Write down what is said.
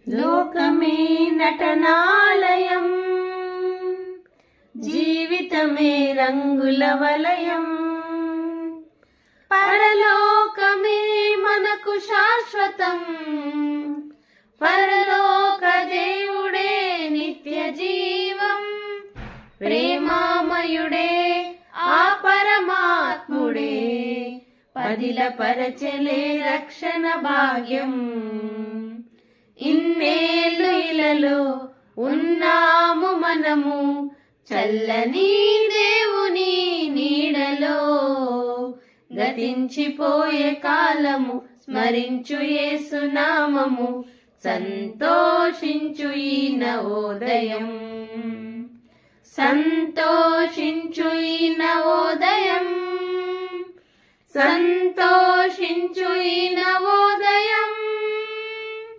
లోకమే నటనాలయం, జీవితమే రంగుల వలయం. పరలోకమే మనకు శాశ్వతం, పరలోక దేవుడే నిత్య జీవం. ప్రేమామయుడే ఆ పరమాత్ముడే, పదిల పరచలే రక్షణ భాగ్యం. ఇన్నేళ్ళు ఇలలో ఉన్నాము మనము, చల్లని దేవుని నీడలో. గతించిపోయే కాలము స్మరించు యేసు నామము, సంతోషించు ఈ నవోదయం. సంతోషించు ఈ నవోదయం, సంతోషించు ఈ నవోదయం.